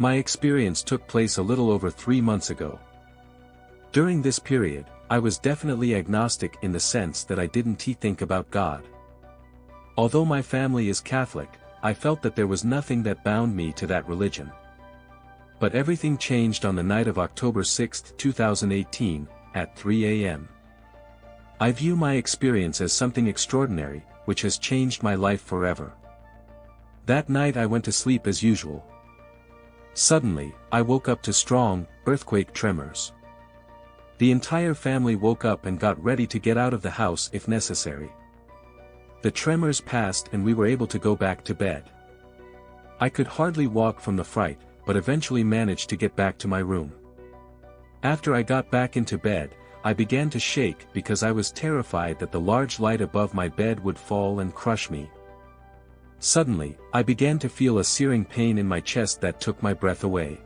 My experience took place a little over 3 months ago. During this period, I was definitely agnostic in the sense that I didn't think about God. Although my family is Catholic, I felt that there was nothing that bound me to that religion. But everything changed on the night of October 6, 2018, at 3 a.m. I view my experience as something extraordinary, which has changed my life forever. That night I went to sleep as usual. Suddenly, I woke up to strong, earthquake tremors. The entire family woke up and got ready to get out of the house if necessary. The tremors passed and we were able to go back to bed. I could hardly walk from the fright, but eventually managed to get back to my room. After I got back into bed, I began to shake because I was terrified that the large light above my bed would fall and crush me. Suddenly, I began to feel a searing pain in my chest that took my breath away.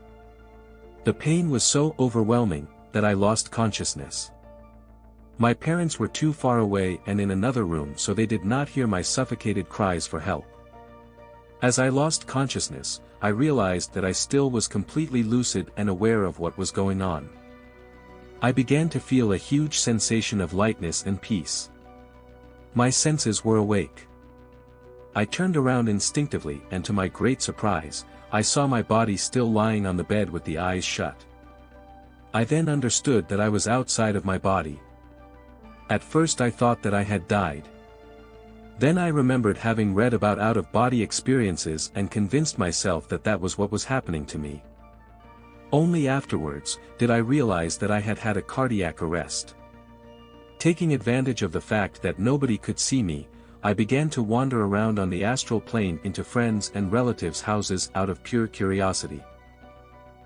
The pain was so overwhelming, that I lost consciousness. My parents were too far away and in another room, so they did not hear my suffocated cries for help. As I lost consciousness, I realized that I still was completely lucid and aware of what was going on. I began to feel a huge sensation of lightness and peace. My senses were awake. I turned around instinctively and to my great surprise, I saw my body still lying on the bed with the eyes shut. I then understood that I was outside of my body. At first I thought that I had died. Then I remembered having read about out-of-body experiences and convinced myself that that was what was happening to me. Only afterwards, did I realize that I had had a cardiac arrest. Taking advantage of the fact that nobody could see me, I began to wander around on the astral plane into friends' and relatives' houses out of pure curiosity.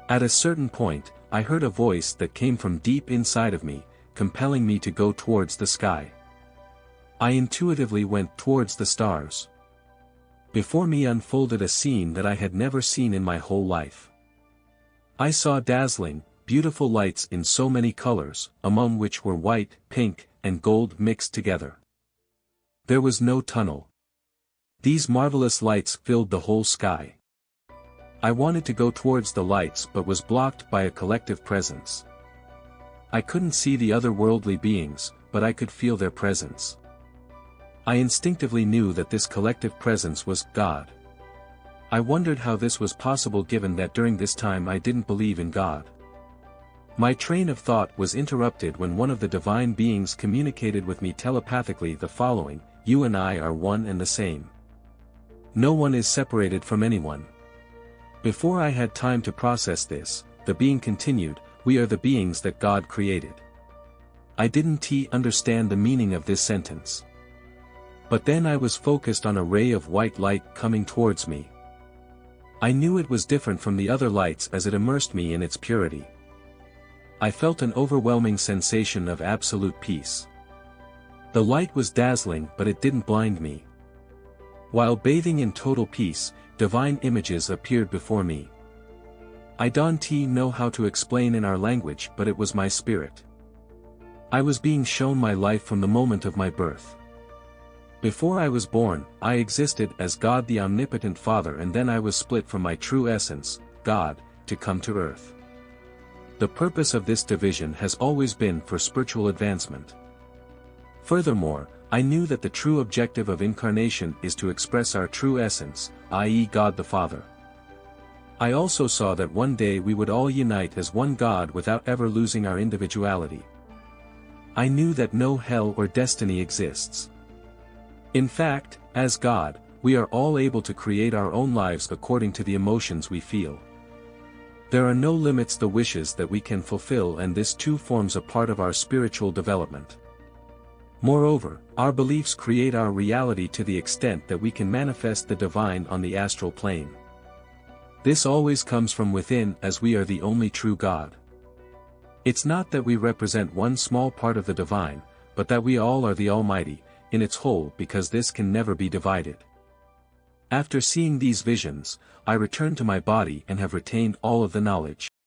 At a certain point, I heard a voice that came from deep inside of me, compelling me to go towards the sky. I intuitively went towards the stars. Before me unfolded a scene that I had never seen in my whole life. I saw dazzling, beautiful lights in so many colors, among which were white, pink, and gold mixed together. There was no tunnel. These marvelous lights filled the whole sky. I wanted to go towards the lights but was blocked by a collective presence. I couldn't see the otherworldly beings, but I could feel their presence. I instinctively knew that this collective presence was God. I wondered how this was possible given that during this time I didn't believe in God. My train of thought was interrupted when one of the divine beings communicated with me telepathically the following: "You and I are one and the same. No one is separated from anyone." Before I had time to process this, the being continued, "We are the beings that God created." I didn't understand the meaning of this sentence. But then I was focused on a ray of white light coming towards me. I knew it was different from the other lights as it immersed me in its purity. I felt an overwhelming sensation of absolute peace. The light was dazzling, but it didn't blind me. While bathing in total peace, divine images appeared before me. I don't know how to explain in our language, but it was my spirit. I was being shown my life from the moment of my birth. Before I was born, I existed as God the Omnipotent Father, and then I was split from my true essence, God, to come to earth. The purpose of this division has always been for spiritual advancement. Furthermore, I knew that the true objective of incarnation is to express our true essence, i.e. God the Father. I also saw that one day we would all unite as one God without ever losing our individuality. I knew that no hell or destiny exists. In fact, as God, we are all able to create our own lives according to the emotions we feel. There are no limits to the wishes that we can fulfill, and this too forms a part of our spiritual development. Moreover, our beliefs create our reality to the extent that we can manifest the divine on the astral plane. This always comes from within, as we are the only true God. It's not that we represent one small part of the divine, but that we all are the Almighty, in its whole, because this can never be divided. After seeing these visions, I returned to my body and have retained all of the knowledge.